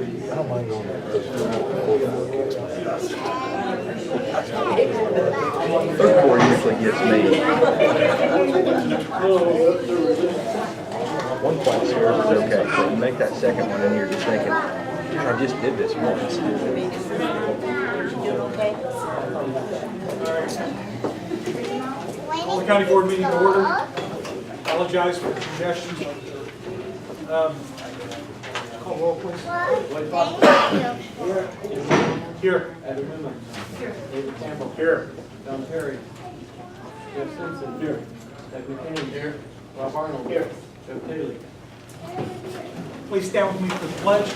don't mind going there. First four usually gets me. One class here is okay, but you make that second one and you're just thinking, I just did this once. Call the county board meeting to order. Apologize for the congestion. Call roll, please. Here. Effingham. David Campbell. Here. Don Perry. Jeff Simpson. Here. Doug McCain. Here. Rob Arnold. Here. Joe Taylor. Please stand with me for the pledge.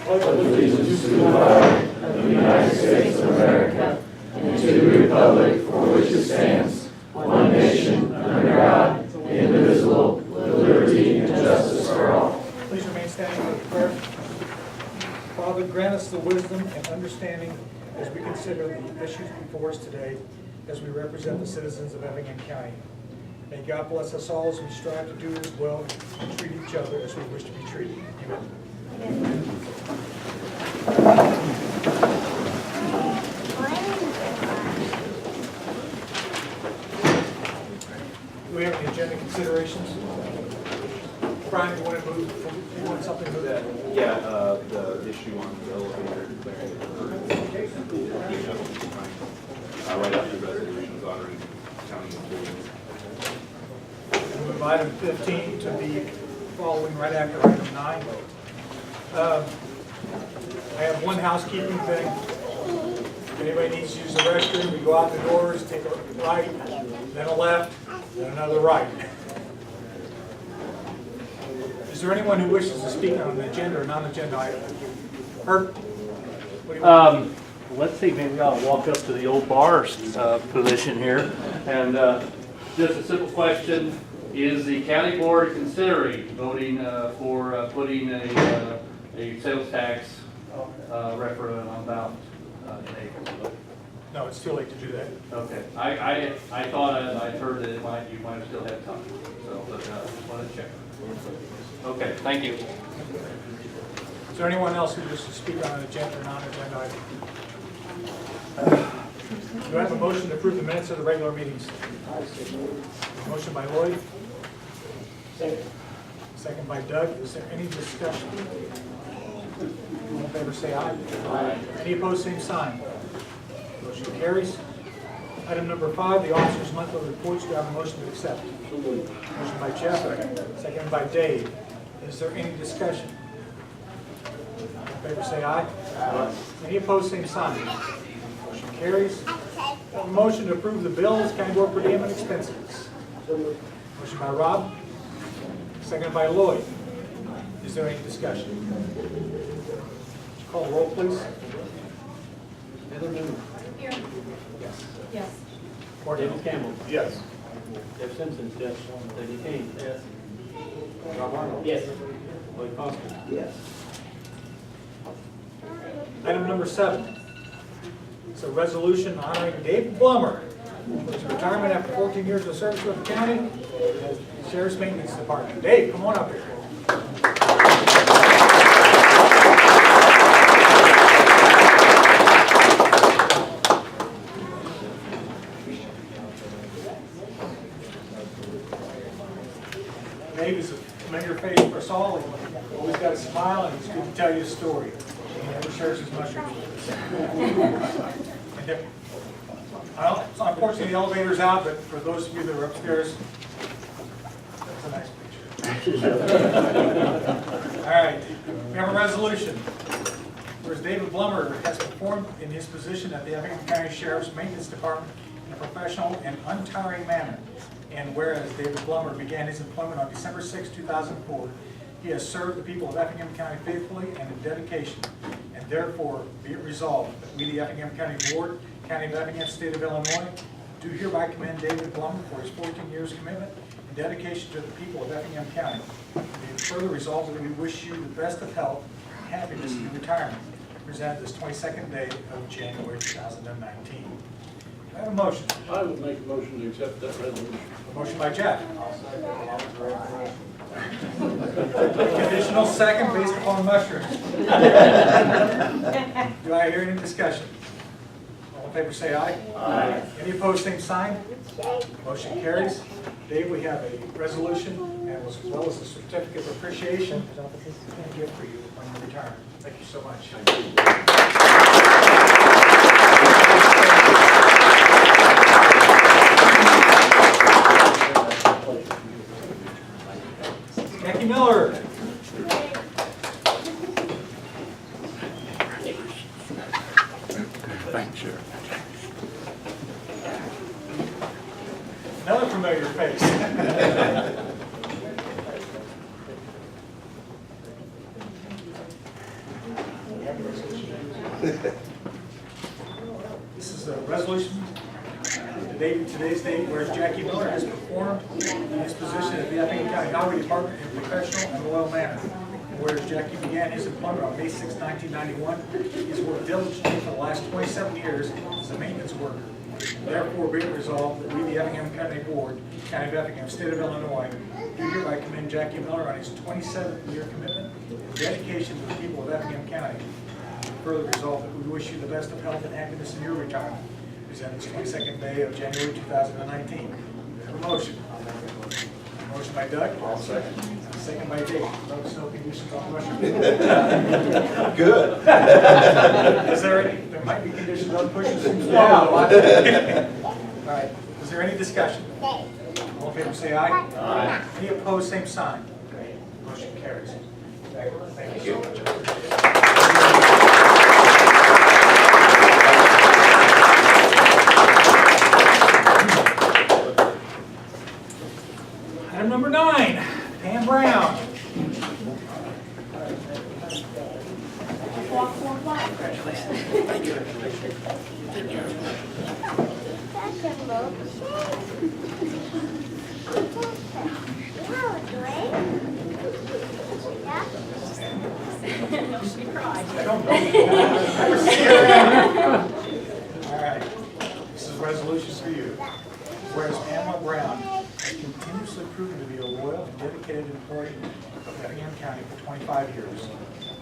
Allegiance to the flag of the United States of America and to the republic for which it stands, one nation, under God, indivisible, with liberty and justice for all. Please remain standing for the prayer. Father, grant us the wisdom and understanding as we consider the issues before us today as we represent the citizens of Effingham County. May God bless us all as we strive to do His will and treat each other as we wish to be treated. Amen. Do we have any agenda considerations? Brian, do you want to move? You want something to that? Yeah, the issue on the elevator declaring it right after the resolutions honoring county employees. Move item 15 to be following right after item 9. I have one housekeeping thing. If anybody needs to use the restroom, we go out the doors, take a right, then a left, then another right. Is there anyone who wishes to speak on an agenda or non-agenda item? Herb? What do you want? Let's see, maybe I'll walk up to the old bar position here. And just a simple question, is the county board considering voting for putting a sales tax referendum on ballot in April? No, it's too late to do that. Okay, I thought I'd heard that you might still have time, so, but just wanted to check. Okay, thank you. Is there anyone else who wishes to speak on an agenda or non-agenda item? Do I have a motion to approve the minutes of the regular meetings? Motion by Lloyd. Second by Doug. Is there any discussion? All in favor say aye. Aye. Any opposed, same sign. Motion carries. Item number 5, the officers' monthly reports. Do I have a motion to accept? Motion by Jeff, second by Dave. Is there any discussion? All in favor say aye. Aye. Any opposed, same sign. Motion carries. A motion to approve the bills, county board per diem and expenses. Motion by Rob, second by Lloyd. Is there any discussion? Call the roll, please. Heather Newman. Here. Yes. Yes. David Campbell. Yes. Jeff Simpson. Yes. Doug McCain. Yes. Rob Arnold. Yes. Lloyd Foster. Yes. Item number 7. It's a resolution honoring Dave Blummer for his retirement after 14 years of service with the county as Sheriff's Maintenance Department. Dave, come on up here. Dave is a familiar face for us all. He's always got a smile, and he's good to tell you a story. He never shares his mushrooms with us. Unfortunately, the elevator's out, but for those of you that are upstairs, that's a nice picture. All right, we have a resolution. Whereas David Blummer has performed in his position at the Effingham County Sheriff's Maintenance Department in a professional and untiring manner. And whereas David Blummer began his employment on December 6, 2004, he has served the people of Effingham County faithfully and in dedication. And therefore, be it resolved that we, the Effingham County Board, County of Effingham, State of Illinois, do hereby commend David Blummer for his 14 years commitment and dedication to the people of Effingham County. And be it further resolved that we wish you the best of health and happiness in your retirement. Presented this 22nd day of January 2019. I have a motion. I would make a motion to accept that resolution. A motion by Jeff. Conditional second based upon mushrooms. Do I hear any discussion? All in favor say aye. Aye. Any opposed, same sign. Motion carries. Dave, we have a resolution and as well as a certificate of appreciation and gift for you when you retire. Thank you so much. Jackie Miller. Thanks, sir. Another familiar face. This is a resolution. Today's date, whereas Jackie Miller has performed in his position at the Effingham County Highway Department in a professional and loyal manner. Whereas Jackie began his employment on May 6, 1991, he's worked diligently for the last 27 years as a maintenance worker. Therefore, be it resolved that we, the Effingham County Board, County of Effingham, State of Illinois, do hereby commend Jackie Miller on his 27-year commitment and dedication to the people of Effingham County. Further resolved that we wish you the best of health and happiness in your retirement. Presented this 22nd day of January 2019. We have a motion. Motion by Doug. I'll second. Second by Dave. Notice no conditions on the motion. Good. Is there any, there might be conditions on pushing some stuff. Yeah. All right, is there any discussion? All in favor say aye. Aye. Any opposed, same sign. Motion carries. Thank you so much. Item number 9, Pam Brown. I don't know. All right, this is resolutions for you. Whereas Pamela Brown has continuously proven to be a loyal and dedicated employee of Effingham County for 25 years.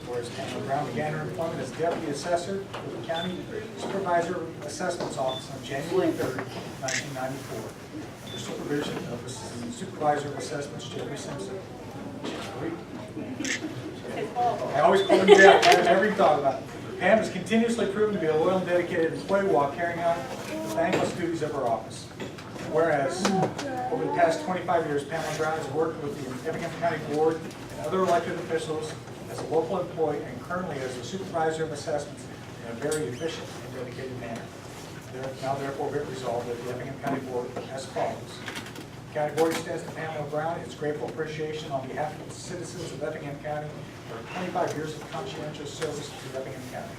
Whereas Pamela Brown began her employment as deputy assessor for the County Supervisor Assessments Office on January 3rd, 1994. Under supervision of the Supervisor of Assessments, Jerry Simpson. Jerry? I always call him Jeff. I never even thought about it. Pam has continuously proven to be a loyal and dedicated employee while carrying out the thankless duties of her office. Whereas, over the past 25 years, Pamela Brown has worked with the Effingham County Board and other elected officials as a local employee and currently as a supervisor of assessments in a very efficient and dedicated manner. Now therefore be it resolved that the Effingham County Board as follows. The County Board extends to Pamela Brown its grateful appreciation on behalf of the citizens of Effingham County for 25 years of conscientious service to Effingham County.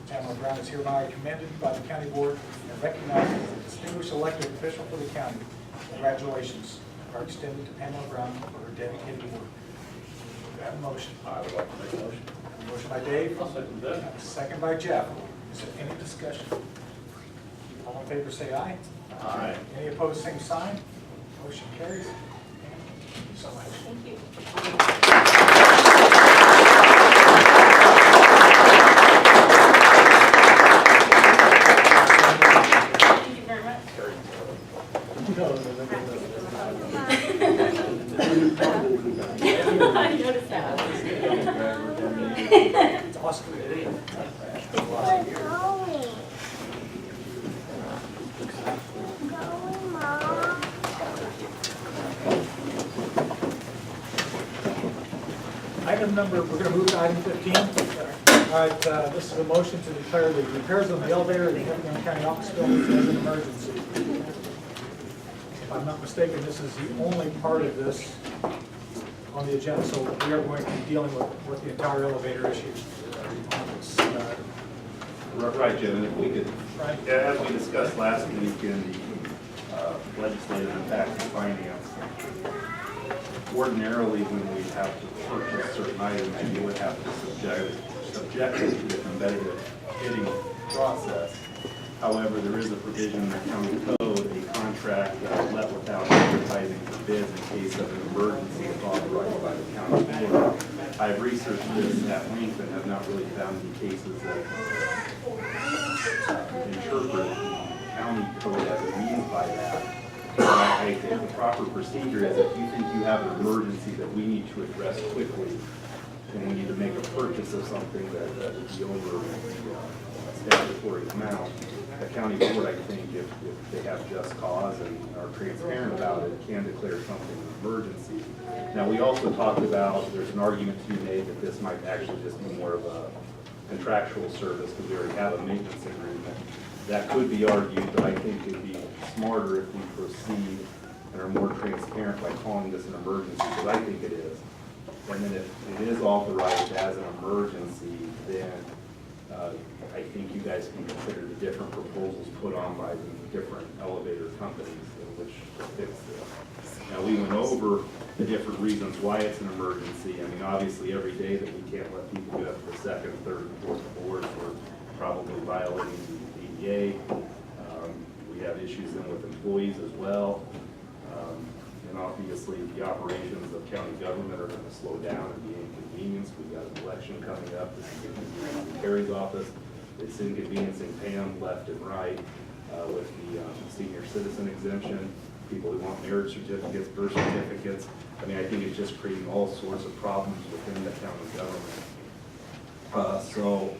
Pamela Brown is hereby commended by the County Board and recognized as a distinguished elected official for the county. Congratulations are extended to Pamela Brown for her dedicated work. Do I have a motion? I would like to make a motion. A motion by Dave. I'll second that. A second by Jeff. Is there any discussion? All in favor say aye. Aye. Any opposed, same sign. Motion carries. Thank you so much. Thank you. Thank you very much. I noticed that. It's awesome. Item number, we're going to move to item 15. All right, this is a motion to declare the repairs on the elevator in the Effingham County office building as an emergency. If I'm not mistaken, this is the only part of this on the agenda, so we are going to be dealing with the entire elevator issue. Right, Jim, and if we could, Right. as we discussed last week in the legislative and tax and finance, ordinarily when we have to purchase certain items, you would have to subject it to the competitive bidding process. However, there is a provision in the county code, a contract that is let without advertising for bids in case of an emergency is authorized by the county board. I've researched this at length and have not really found any cases that interpret the county code as it means by that. But I think the proper procedure is if you think you have an emergency that we need to address quickly, and we need to make a purchase of something that would be over the statutory amount, the county board, I think, if they have just cause and are transparent about it, can declare something an emergency. Now, we also talked about, there's an argument to be made that this might actually just be more of a contractual service, because we already have a maintenance agreement. That could be argued, but I think it'd be smarter if we proceed and are more transparent by calling this an emergency, because I think it is. And then if it is authorized as an emergency, then I think you guys can consider the different proposals put on by the different elevator companies in which to fix this. Now, we went over the different reasons why it's an emergency. I mean, obviously, every day that we can't let people get up to the second, third, and fourth floors, we're probably violating the ADA. We have issues then with employees as well. And obviously, the operations of county government are going to slow down and be inconvenienced. We've got an election coming up. This is inconveniencing the Terry's office. It's inconveniencing Pam left and right with the senior citizen exemption, people who want marriage certificates, birth certificates. I mean, I think it's just creating all sorts of problems within the county government. So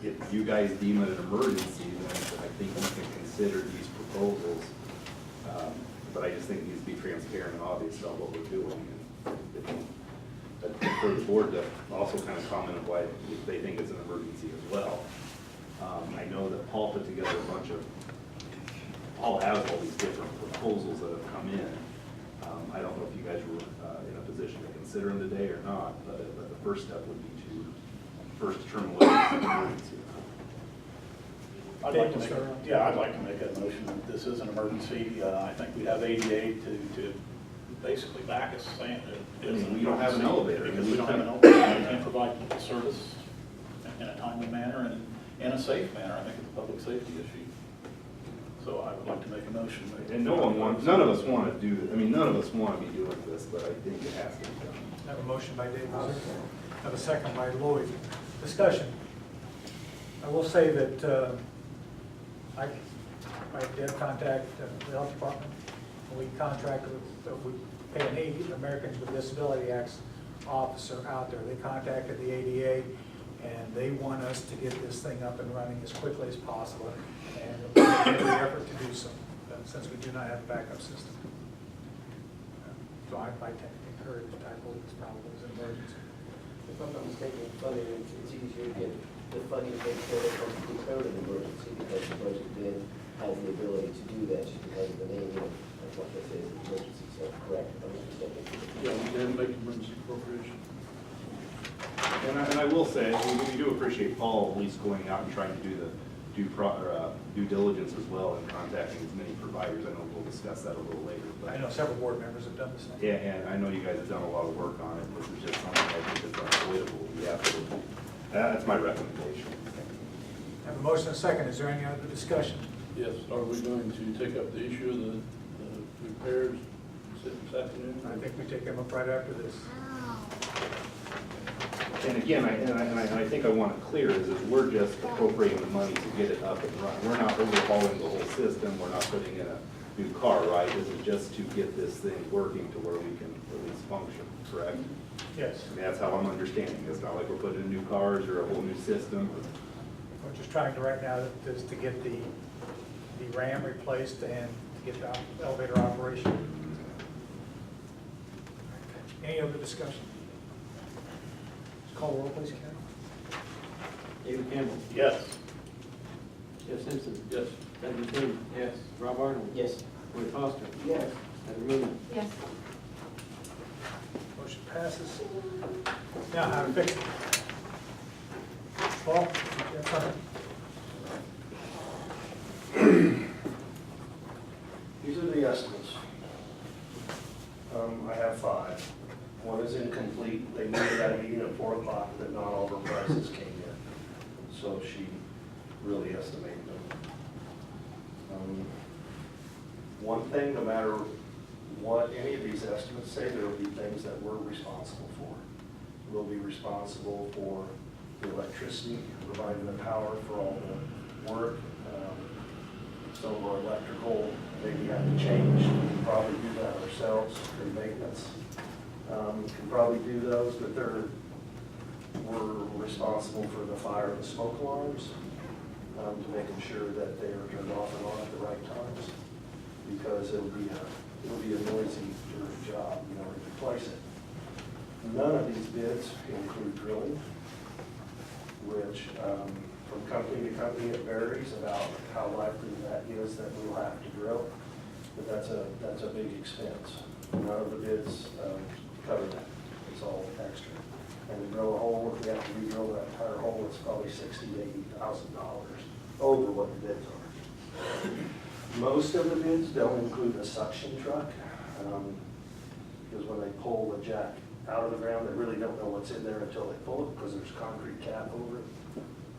if you guys deem it an emergency, then I think we can consider these proposals. But I just think it needs to be transparent and obvious about what we're doing. But for the board to also kind of comment on why they think it's an emergency as well. I know that Paul put together a bunch of, Paul has all these different proposals that have come in. I don't know if you guys were in a position to consider them today or not, but the first step would be to first determine whether it's an emergency or not. I'd like to make a motion that this is an emergency. I think we have ADA to basically back us saying that We don't have an elevator. because we don't have an elevator. We can't provide service in a timely manner and in a safe manner. I think it's a public safety issue. So I would like to make a motion. And none of us want to do, I mean, none of us want to be doing this, but I think it has to be done. I have a motion by Dave, have a second by Lloyd. Discussion. I will say that I did contact the health department. We contracted with, we pay an Americans with Disability Act officer out there. They contacted the ADA, and they want us to get this thing up and running as quickly as possible, and we'll make every effort to do so, since we do not have a backup system. So I tend to encourage title this probably as an emergency. If I'm not mistaken, funding, it's easier to get the funding to take care of the declared an emergency because the budget then has the ability to do that just because of the name of what this is, emergency, so correct, if I'm not mistaken. Yeah, we can make emergency appropriation. And I will say, we do appreciate Paul at least going out and trying to do the due diligence as well and contacting as many providers. I know we'll discuss that a little later. But I know several board members have done the same. yeah, and I know you guys have done a lot of work on it. This is just something I think is unavoidable. We have to, that's my recommendation. I have a motion and a second. Is there any other discussion? Yes, are we going to take up the issue of the repairs this afternoon? I think we take them up right after this. And again, I think I want it clear is we're just appropriating the money to get it up and running. We're not overhauling the whole system. We're not putting in a new car, right? This is just to get this thing working to where we can at least function, correct? Yes. I mean, that's how I'm understanding. It's not like we're putting in new cars or a whole new system. We're just trying to right now is to get the RAM replaced and to get the elevator operation. Any other discussion? Call the roll, please, Karen. David Campbell. Yes. Jeff Simpson. Yes. Doug McKinney. Yes. Rob Arnold. Yes. Lloyd Foster. Yes. Heather Moon. Yes. Motion passes. Now, how to fix it? Paul, you have something? These are the estimates. I have 5. One is incomplete. They knew that at a meeting at 4 o'clock that not all her prices came in. So she really estimated them. One thing, no matter what any of these estimates say, there will be things that we're responsible for. will be responsible for the electricity, providing the power for all the work. Some of our electrical, maybe have to change, we can probably do that ourselves for maintenance. Can probably do those, but we're responsible for the fire and the smoke alarms, to making sure that they are turned off and on at the right times, because it'll be a noisy, dirty job, to replace it. None of these bids include drilling, which from company to company it varies about how likely that is that we'll have to drill, but that's a big expense. None of the bids cover that. It's all extra. And to drill a hole, if we have to re-drill that entire hole, it's probably $60,000 to $80,000 over what the bids are. Most of the bids don't include a suction truck, because when they pull the jack out of the ground, they really don't know what's in there until they pull it, because there's concrete cap over it.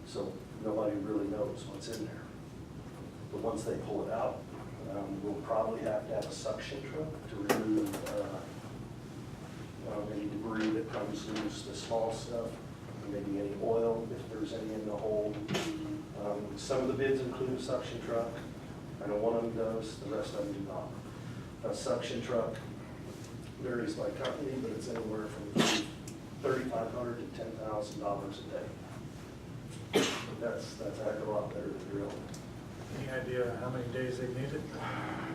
So nobody really knows what's in there. But once they pull it out, we'll probably have to have a suction truck to remove any debris that comes loose, the small stuff, maybe any oil, if there's any in the hole. Some of the bids include a suction truck. I know one of them does, the rest of them do not. A suction truck varies by company, but it's anywhere from $3,500 to $10,000 a day. That's a heck of a lot better than drilling. Any idea how many days they need it?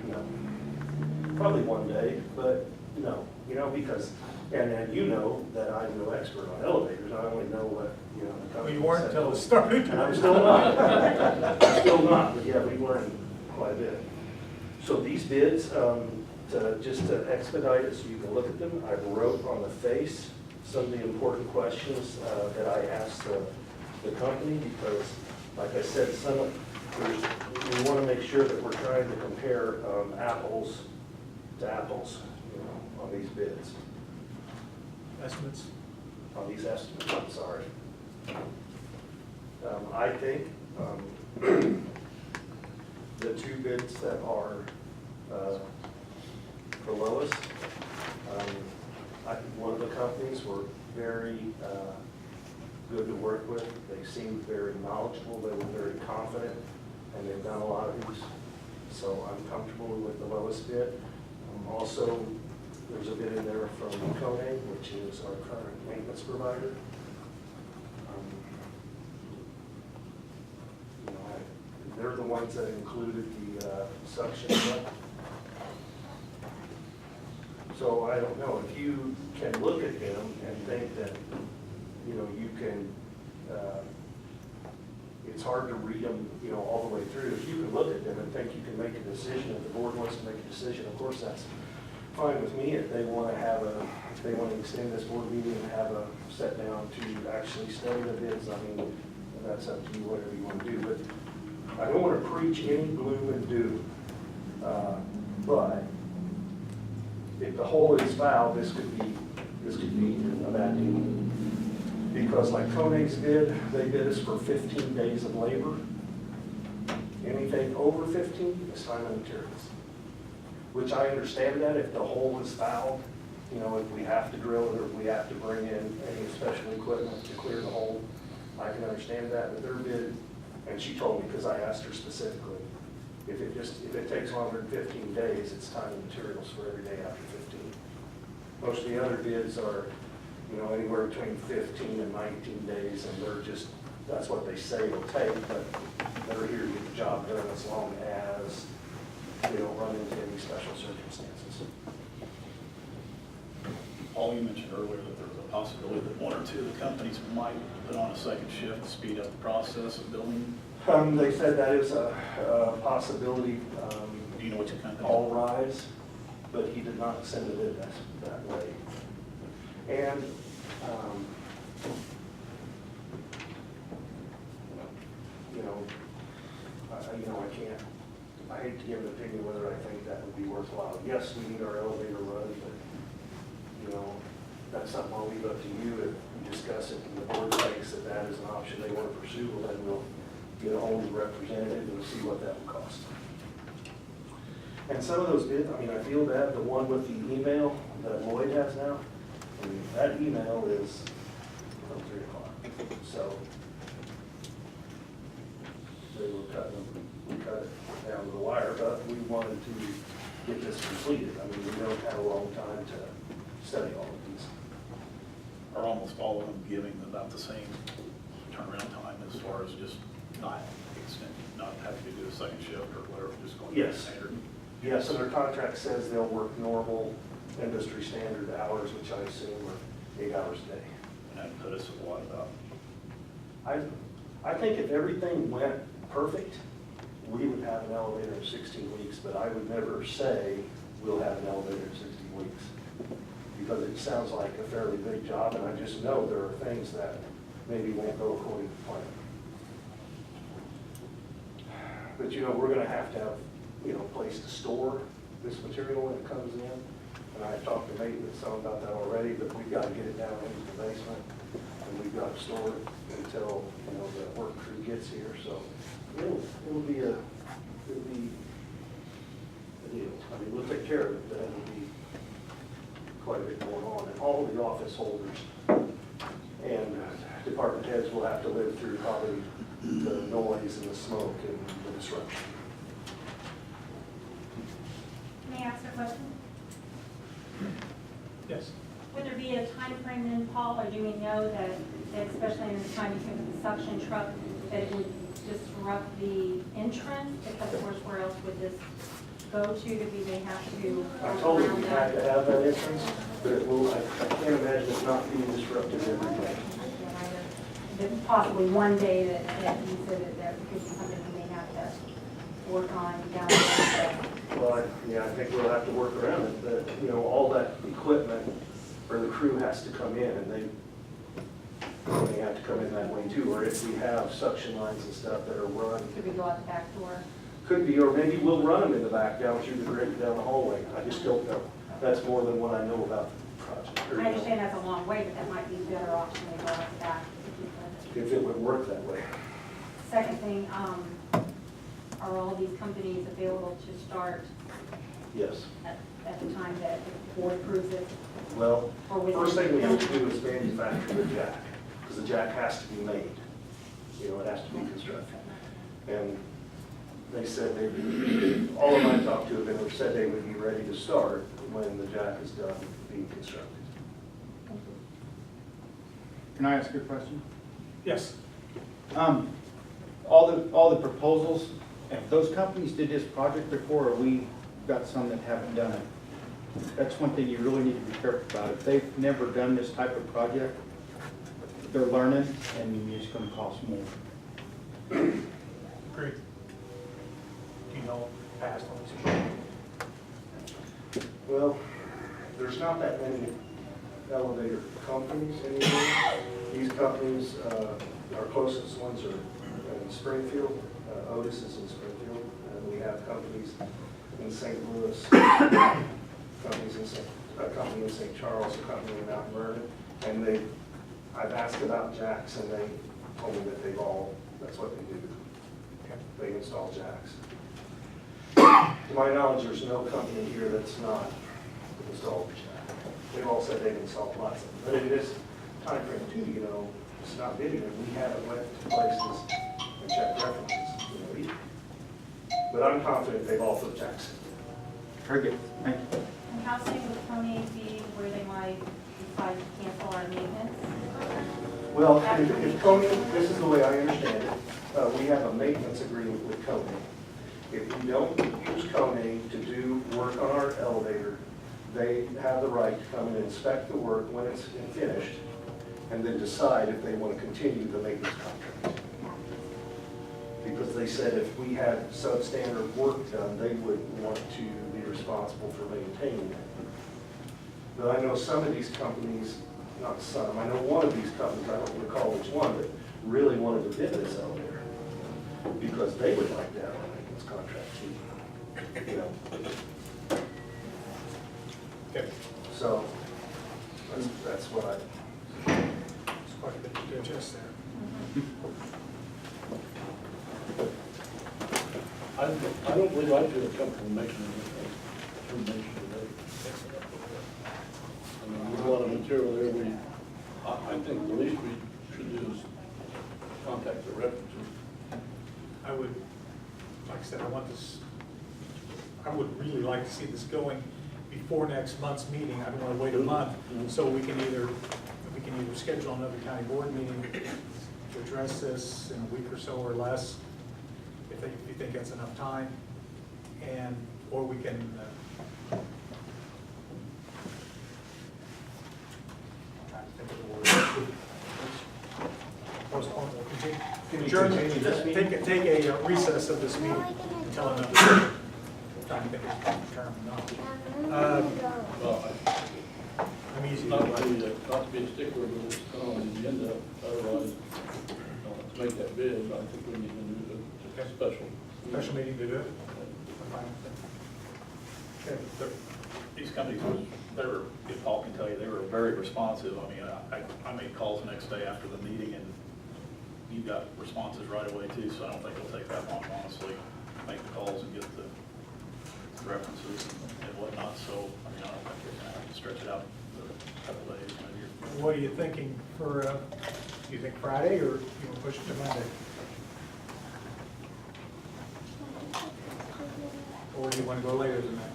No. Probably one day, but no, because, and that I'm no expert on elevators. I only know what, the Well, company you weren't said. until it started. And I'm still not. I'm still not, but yeah, we learned quite a bit. So these bids, just to expedite it so you can look at them, I wrote on the face some of the important questions that I asked the company, because, like I said, we want to make sure that we're trying to compare apples to apples, on these bids, Estimates? on these estimates, I'm sorry. I think the two bids that are the lowest, I think one of the companies were very good to work with. They seemed very knowledgeable, they were very confident, and they've done a lot of these. So I'm comfortable with the lowest bid. Also, there's a bid in there from Kone, which is our current maintenance provider. They're the ones that included the suction truck. So I don't know, if you can look at them and think that, you can, it's hard to read them, all the way through. If you can look at them and think you can make a decision, if the board wants to make a decision, of course, that's fine with me. If they want to extend this board meeting and have a set down to actually study the bids, that's up to you, whatever you want to do. But I don't want to preach any gloom and doom, but if the hole is foul, this could be a bad deal. Because like Kone's bid, they bid us for 15 days of labor. Anything over 15 is time and materials. Which I understand that if the hole is fouled, if we have to drill it or if we have to bring in any special equipment to clear the hole, I can understand that. But their bid, and she told me, because I asked her specifically, if it takes longer than 15 days, it's time and materials for every day after 15. Most of the other bids are, anywhere between 15 and 19 days, and that's what they say it'll take, but they're here to get the job done as long as they don't run into any special circumstances. Paul, you mentioned earlier that there was a possibility that one or two of the companies might put on a second shift to speed up the process of building. They said that is a possibility. Do you know which company? All rise, but he did not send it in that way. And I hate to give an opinion whether I think that would be worthwhile. Yes, we need our elevator run, but, that's something I'll leave up to you. If we discuss it and the board thinks that that is an option they want to pursue, well, then we'll get a hold of the representative and see what that would cost. And some of those bids, I feel bad, the one with the email that Lloyd has now, that email is from 3 o'clock. So they were we cut it down to the wire, but we wanted to get this completed. I mean, we don't have a long time to study all of these. Are almost all of them giving about the same turnaround time as far as just not having to do a second shift or whatever, just going to Yes. standard? Yes, and their contract says they'll work normal industry standard hours, which I assume are 8 hours a day. And that put us at what, about? I think if everything went perfect, we would have an elevator in 16 weeks, but I would never say we'll have an elevator in 16 weeks. Because it sounds like a fairly big job, and I just know there are things that maybe won't go according to plan. But you know, we're gonna have, a place to store this material when it comes in. And I talked to maintenance some about that already, but we've got to get it down into the basement, and we've got to store it until, the work crew gets here, so it'll be a deal. I mean, we'll take care of it, but it'll be quite a bit going on, and all the office holders and department heads will have to live through probably the noise and the smoke and the disruption. May I ask a question? Yes. Would there be a time frame then, Paul, or do we know that especially in the time you took the suction truck, that it would disrupt the entrance? Because of course, where else would this go to? Do they have to? I told them around we that? had to have that entrance, but it will, I can't imagine it not being disrupted every day. That possibly one day that you said that could be something you may have to work on down the road. Well, I think we'll have to work around it, but, all that equipment, or the crew has to come in, and they have to come in that way too, or if we have suction lines and stuff that are run, Could we go out the back door? could be, or maybe we'll run them in the back down through the grate down the hallway. I just don't know. That's more than what I know about the project. I understand that's a long way, but that might be a better option to go out the back. If it would work that way. Second thing, are all these companies available to start Yes. at the time that the board approves it? Well, Or within- first thing we have to do is manufacture the jack, because the jack has to be made. It has to be constructed. And they said all of them I talked to have said they would be ready to start when the jack is done being constructed. Can I ask you a question? Yes. All the proposals, if those companies did this project before, or we got some that haven't done it, that's one thing you really need to be careful about. If they've never done this type of project, they're learning, and it's gonna cost more. Great. Do you know past on these? Well, there's not that many elevator companies anymore. These companies, our closest ones are in Springfield. Otis is in Springfield, and we have companies in St. Louis, a company in St. Charles, a company in Mount Vernon, and I've asked about jacks, and they told me that that's what they do. They install jacks. To my knowledge, there's no company here that's not installed a jack. They've all said they've installed lots of them, but in this time frame too, it's not bidding, and we haven't went to places and checked references, either. But I'm confident they've all put jacks in. Very good, thank you. And how soon would Tony be where they might decide to cancel our maintenance? Well, if Coney, this is the way I understand it, we have a maintenance agreement with Coney. If we don't use Coney to do work on our elevator, they have the right to come and inspect the work when it's finished, and then decide if they want to continue the maintenance contract. Because they said if we had substandard work done, they wouldn't want to be responsible for maintaining it. But I know some of these companies, not some, I know one of these companies, I don't recall which one, but really wanted to bid this elevator because they would like to have a maintenance contract too. Okay. So that's what I. It's quite a bit to digest there. I don't believe I feel comfortable making a determination today. I mean, there's a lot of material there, I think think the least we should do is contact the references. I would, like I said, I would really like to see this going before next month's meeting. I don't want to wait a month, so we can either schedule another county board meeting to address this in a week or so or less, if you think that's enough time, or we can I'm trying to think of the word. Postpone, adjourn, take a recess of this meeting until another time. Trying to think of the term, no. Well, I'm easy. not to be a stickler, but it's kind of on the agenda, otherwise, to make that bid, I think we need to do a Special meeting to do it? I'm fine with that. Okay. These companies, if Paul can tell you, they were very responsive. I mean, I made calls the next day after the meeting, and you got responses right away too, so I don't think it'll take that long, honestly, make the calls and get the references and whatnot, so, I mean, I don't think we're gonna have to stretch it out for a couple days, maybe. What are you thinking for, you think Friday, or you want to push it to Monday? Or do you want to go later than that?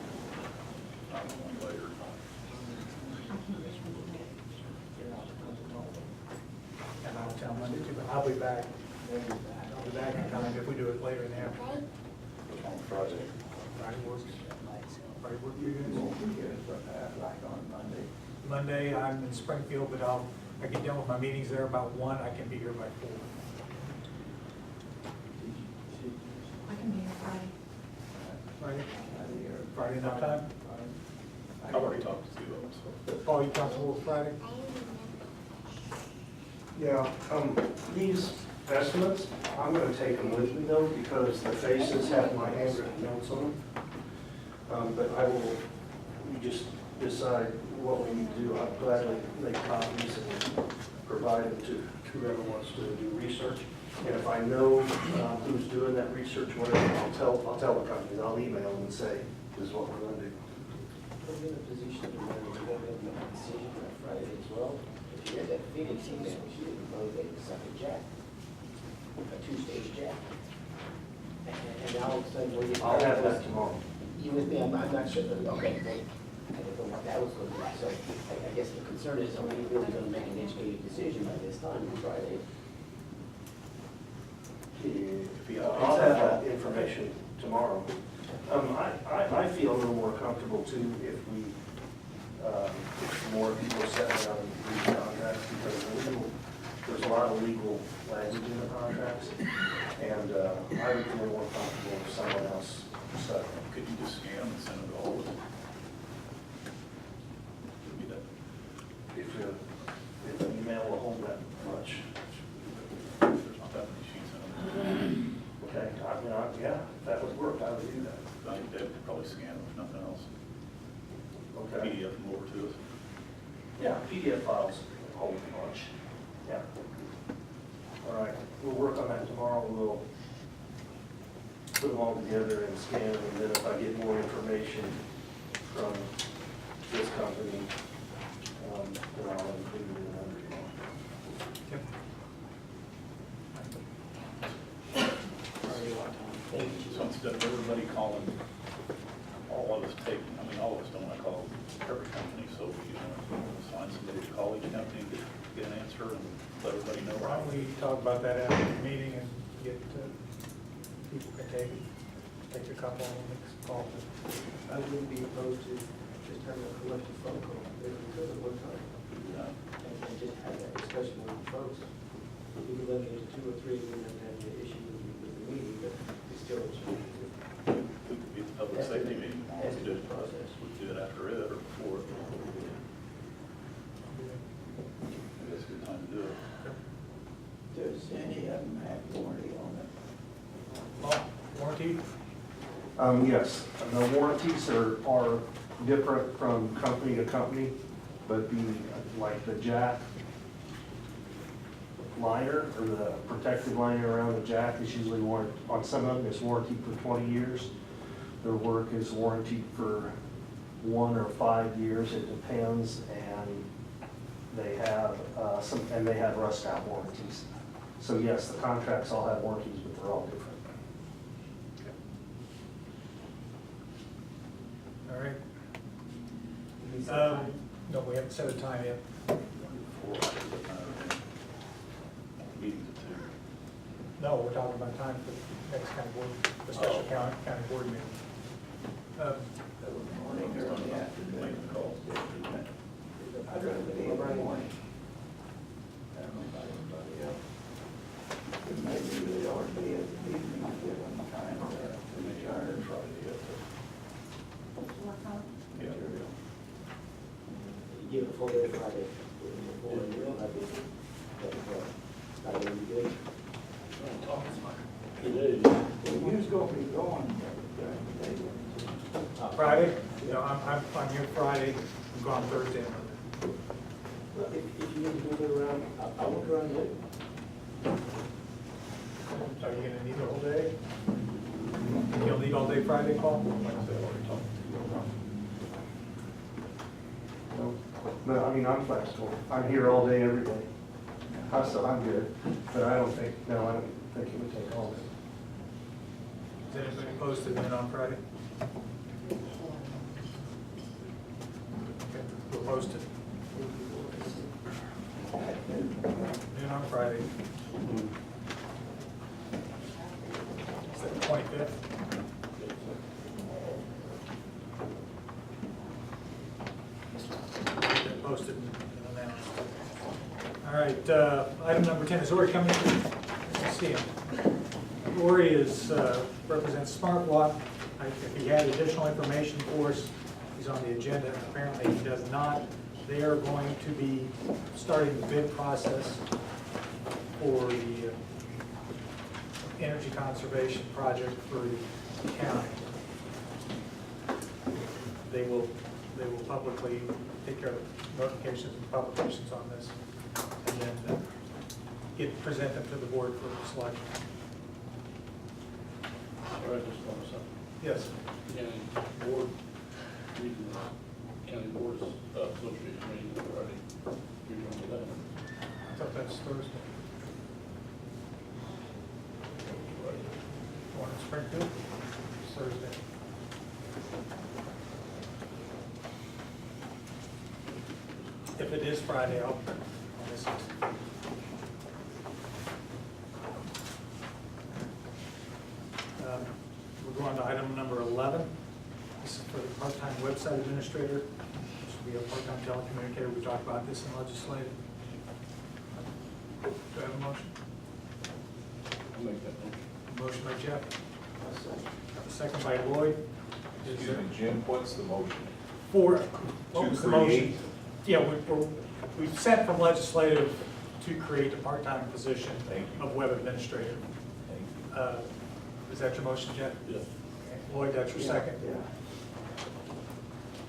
I'm going later. And I'll tell Monday too, but I'll be back. I'll be back in time if we do it later in the afternoon. On Friday. Friday works. Friday work for you guys? Monday, I'm in Springfield, but I get done with my meetings there about 1. I can be here by 4. I can be here Friday. Friday enough time? I've already talked to 2 of them, so. Paul, you comfortable with Friday? Yeah, these estimates, I'm gonna take them with me though, because the faces have my handwritten notes on them. But I will, we just decide what we need to do. I'll gladly make copies and provide them to whoever wants to do research. And if I know who's doing that research, whatever, I'll tell the companies, I'll email them and say, this is what we're gonna do. Are we in a position to make a decision on Friday as well? If you get that Phoenix email, she didn't know they was like a jack, a 2-stage jack. And now all of a sudden, when you. I'll have that tomorrow. You with me, I'm not sure, okay, great. I didn't know what that was going to be, so I guess the concern is, are we really going to make an educated decision by this time on Friday? I'll have that information tomorrow. I feel a little more comfortable too if more people sit down and read contracts, because there's a lot of legal language in the contracts, and I would feel more comfortable if someone else studied. Could you just scan them and send them to all of them? Could be that. If an email will hold that much. There's not that many sheets in them. Okay, yeah, if that would work, I would do that. I think Deb could probably scan them, if nothing else. Okay. PDF them over to us. Yeah, PDF files hold a bunch. Yeah. All right, we'll work on that tomorrow. We'll put them all together and scan them, and then if I get more information from this company, then I'll include it in another email. So instead of everybody calling, all of us all of us don't want to call every company, so we find somebody to call each company, get an answer, and let everybody know. Why don't we talk about that after the meeting and get, people can take a couple and make a call. I wouldn't be opposed to just having a collective phone call, if we could at one time, and just have that discussion with the folks. We could look into 2 or 3, we wouldn't have an issue with the meeting, but it's still. We could be the public safety meeting, As we a do it, process. we do it after it or before it. Maybe that's a good time to do it. Does any of them have warranty on it? Warranty? Yes, the warranties are different from company to company, but like the jack liner or the protective liner around the jack is usually warranted, on some of them it's warranted for 20 years. Their work is warranted for 1 or 5 years, it depends, and they have and they have rust out warranties. So yes, the contracts all have warranties, but they're all different. All right. No, we haven't set a time yet. Meetings at 2. No, we're talking about time for the next county board, the special county board meeting. Morning or in the afternoon. Making calls. I'd rather be in the morning. I don't know about anybody else. It may be really hard to be at the evening, given the time to adjourn. Yeah. Give a full day Friday. That'd be good. Who's gonna be going during the day? Friday? No, I'm here Friday, I'm gone Thursday. Well, if you need to move it around, I'll work around you. Are you gonna need the whole day? You'll need all day Friday, Paul? But I mean, I'm flexible. I'm here all day, every day. So I'm good, but I don't think it would take all day. Is anybody posted in on Friday? Okay, we'll post it. Noon on Friday. Is that the 25th? Posted and announced. All right, item number 10 is Ori coming. Let's see him. Ori represents Smart Walk. If he had additional information for us, he's on the agenda. Apparently he does not. They are going to be starting the bid process for the energy conservation project for the county. They will publicly take care of notifications and publications on this, and then present them to the board for selection. All right, just one second. Yes. County board, county boards association meeting Friday. You're going to that? I thought that's Thursday. One in Springfield, it's Thursday. If it is Friday, I'll miss it. We're going to item number 11. This is for the part-time website administrator. This will be a part-time telecommunicator. We talked about this in legislative. Do I have a motion? I'll make that motion. Motion by Jeff. A second by Lloyd. Is Excuse there me, Jim, what's the motion? what was the motion? Yeah, we've sent from legislative to create a part-time position Thank you. of web administrator. Is that your motion, Jeff? Yes. Okay. Lloyd, that's your second? Yeah.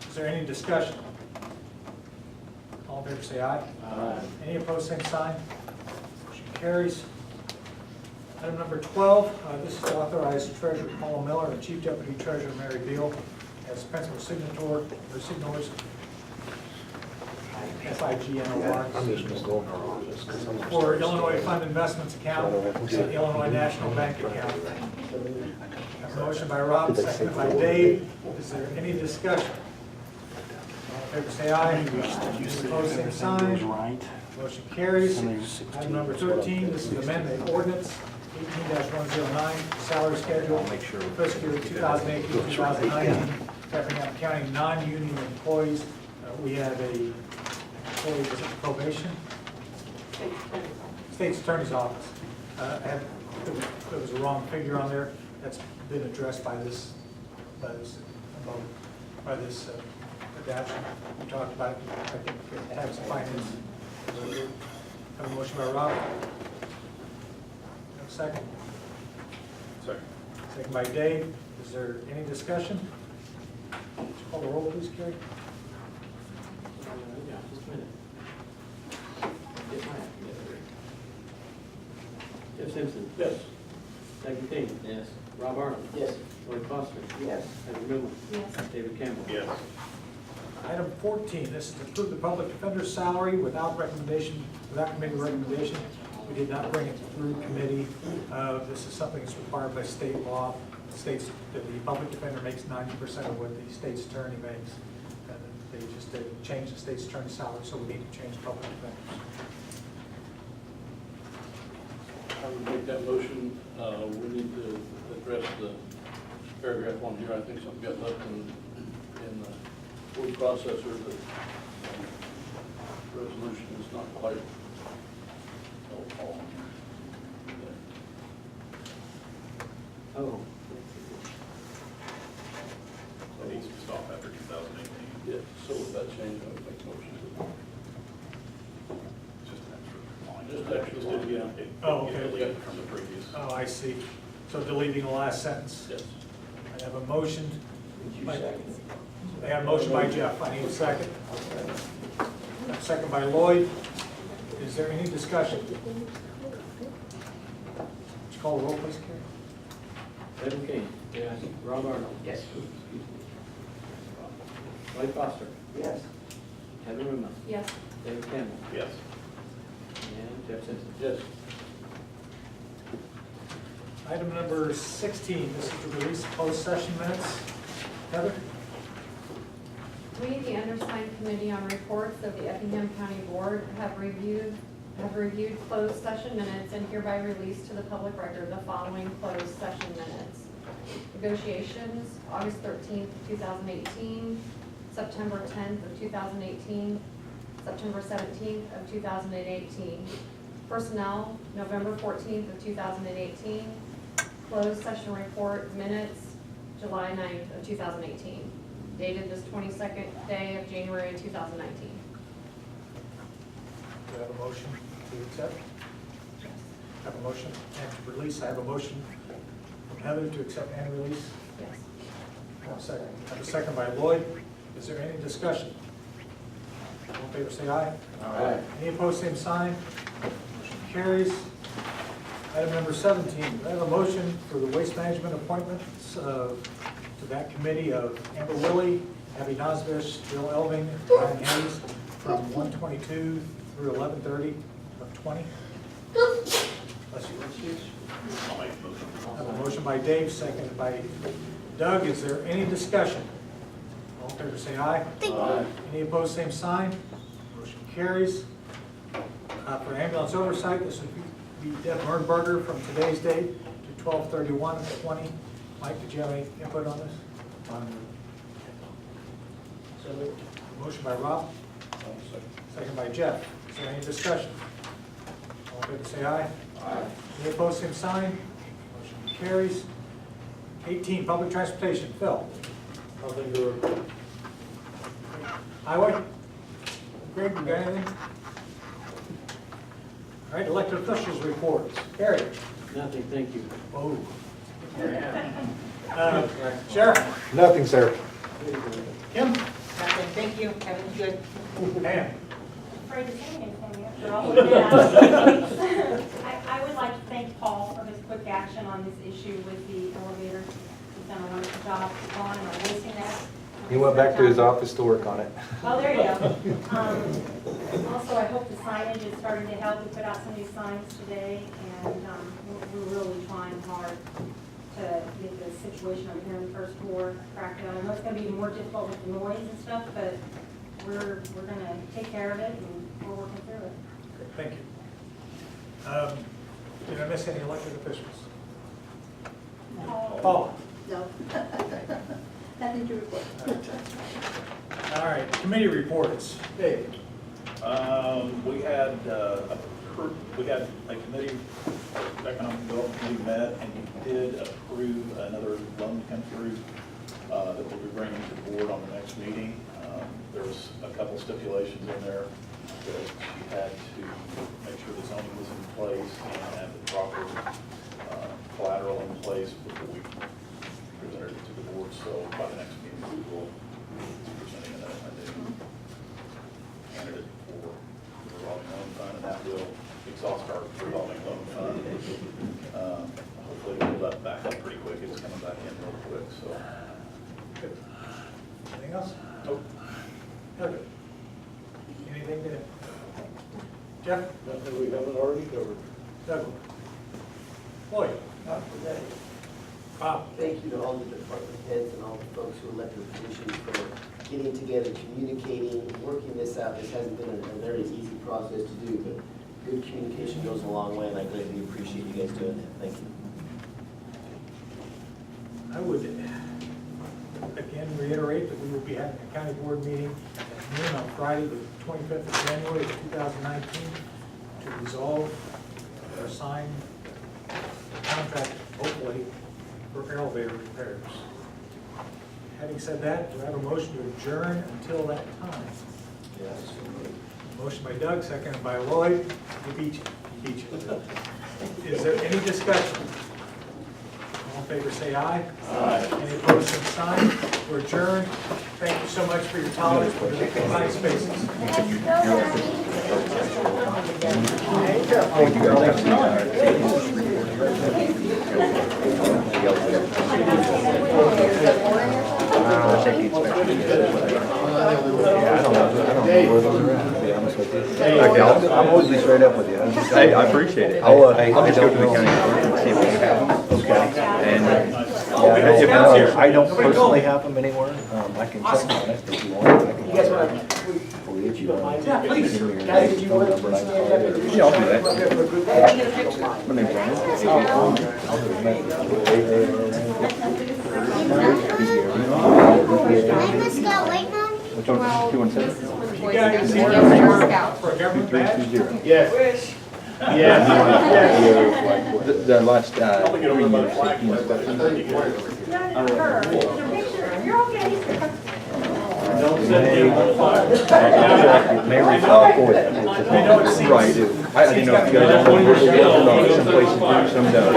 Is there any discussion? All in favor, say aye. Aye. Any opposed, same sign. Motion carries. Item number 12, this is to authorize Treasurer Paul Miller and Chief Deputy Treasurer Mary Beal as principal signatory, or signatories. FIGNOR. For Illinois Fund Investments account, the Illinois National Bank account. A motion by Rob, seconded by Dave. Is there any discussion? All in favor, say aye. Any opposed, same sign. Motion carries. Item number 13, this is amendment ordinance 18-109, salary schedule, fiscal year 2018-2019, Effingham County non-union employees. We have a employee, was it probation? State's Attorney's Office. There was a wrong figure on there. That's been addressed by this adoption. We talked about it. I think it has some finance. Have a motion by Rob. Have a second. Second. Second by Dave. Is there any discussion? Would you call the roll, please, Carrie? Just a minute. Get my act together. Jeff Simpson. Yes. Doug King. Yes. Rob Arnold. Yes. Lloyd Foster. Yes. Heather Miller. Yes. David Campbell. Yes. Item 14, this is to approve the public defender's salary without recommendation, without committee recommendation. We did not bring it through committee. This is something that's required by state law. It states that the public defender makes 90% of what the state's attorney makes. And they just changed the state's attorney's salary, so we need to change public defenders. I would make that motion. We need to address the paragraph on here. I think something got left in the word processor. The resolution is not quite all. Oh. It needs to stop after 2018. Yeah, so with that change, I would make a motion. Just an extra line. Just extra line. Yeah. Oh, okay. Deleted from the previous. Oh, I see. So deleting the last sentence. Yes. I have a motion. Would you by- second? I have a motion by Jeff. I need a second. A second by Lloyd. Is there any discussion? Would you call the roll, please, Carrie? Evan King. Yes. Ron Arnold. Yes. Lloyd Foster. Yes. Heather Ruma. Yes. David Campbell. Yes. And Jeff Simpson. Yes. Item number 16, this is to release closed session minutes. Heather? We, the undersigned committee on reports of the Effingham County Board, have reviewed closed session minutes and hereby release to the public record the following closed session minutes. Negotiations, August 13th, 2018, September 10th of 2018, September 17th of 2018. Personnel, November 14th of 2018. Closed session report minutes, July 9th of 2018. Dated this 22nd day of January 2019. Do I have a motion to accept? I have a motion and to release. I have a motion from Heather to accept and release. Yes. I have a second. I have a second by Lloyd. Is there any discussion? All in favor, say aye. Aye. Any opposed, same sign. Motion carries. Item number 17, I have a motion for the waste management appointments to that committee of Amber Willie, Abby Nosbish, Bill Elving, Brian Hayes, from 1/22 through 11/30 of 20. Bless you. I'll make a motion. I have a motion by Dave, seconded by Doug. Is there any discussion? All in favor, say aye. Aye. Any opposed, same sign. Motion carries. For ambulance oversight, this would be Deb Mernberger from today's date to 12/31/20. Mike, did you have any input on this? So moved. Motion by Rob, second by Jeff. Is there any discussion? All in favor, say aye. Aye. Any opposed, same sign. Motion carries. 18, public transportation. Phil? Nothing to report. Highway? Greg, you got anything? All right, elected officials reports. Carrie? Nothing, thank you. Oh. Sheriff? Nothing, sir. Kim? Nothing, thank you, Kevin's good. Pam? Afraid to say anything after all of that. I would like to thank Paul for his quick action on this issue with the elevator. He's done a wonderful job on and releasing that. He went back to his office to work on it. Oh, there you go. Also, I hope the signage is starting to help. We put out some new signs today, and we're really trying hard to get the situation over here in the first floor cracked out. I know it's going to be more difficult with the noise and stuff, but we're going to take care of it, and we're working through it. Thank you. Did I miss any elected officials? Paula? No. Nothing to report. All right, committee reports. Dave? We had a committee, economic development committee met, and we did approve another loan to come through that we'll be bringing to the board on the next meeting. There was a couple stipulations in there that she had to make sure the zoning was in place and have the proper collateral in place before we presented it to the board. So by the next meeting, we will be presenting a new candidate for the revolving loan fund, and that will exhaust our revolving loan fund. Hopefully we'll pull that back up pretty quick. It's coming back in real quick, so. Good. Anything else? Nope. Jeff? Nothing we haven't already covered. Doug? Lloyd? Not today. Bob? Thank you to all the department heads and all the folks who elected positions for getting together, communicating, working this out. This hasn't been a very easy process to do, but good communication goes a long way, and I greatly appreciate you guys doing that. Thank you. I would again reiterate that we will be having a county board meeting at noon on Friday, the 25th of January of 2019, to resolve or sign the contract, hopefully, for elevator repairs. Having said that, do I have a motion to adjourn until that time? Yes. Motion by Doug, seconded by Lloyd. You beat you. He beat you. Is there any discussion? All in favor, say aye. Aye. Any opposed, same sign. We're adjourned. Thank you so much for your tolerance for the confined spaces. Thank Okay, I'll always be straight up with you. Hey, I appreciate it. I'll just go to the county clerk and see what we have. Okay. And I don't personally have them anywhere. I can check on it if you want. I can. You guys want to, If you want. yeah, please. Guys, did you want to please stand up and do Yeah, I'll do that. that? My name's Ryan. I must go, wait, Mom. Which one? 217? You guys here for a government badge? 320. Yes. The last, Probably get over by the flag. You're okay. Don't set me on fire. Mary for that. Right, I didn't know if you guys want to work or not, some places do, some don't.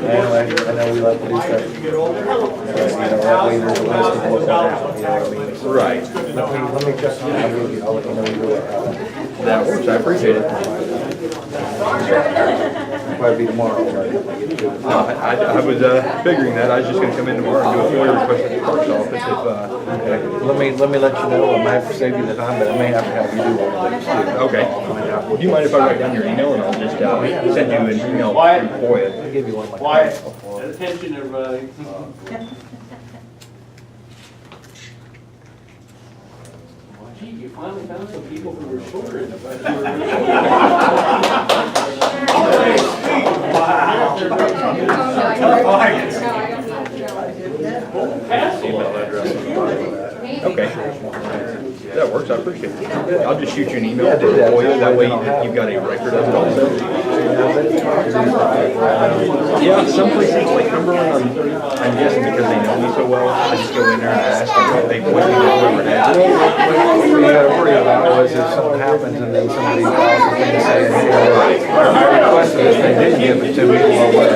I know we like to do stuff. You get older. That way there's a list of what's out, you know what I mean? Right. Let me check on it, I'll let you know either way. That works, I appreciate it. Probably be tomorrow. I was figuring that, I was just gonna come in tomorrow and do a FOIA request at the clerk's office if, let me let you know, I might have to save you the time, but I may have to have you do all of this too. Okay. Do you mind if I write down your email and I'll just, send you an email through FOIA? I'll give you one of my. Quiet. Attention, everybody. Gee, you finally found some people who were shorter in the Okay. That works, I appreciate it. I'll just shoot you an email for FOIA, that way you've got a record of it also. Yeah, some places like Cumberland, I'm guessing because they know me so well, I just go in there and ask, and they point me to whoever it is. What you gotta worry about was if something happens and then somebody calls and they say, hey, I requested this, they didn't give it to me, well, what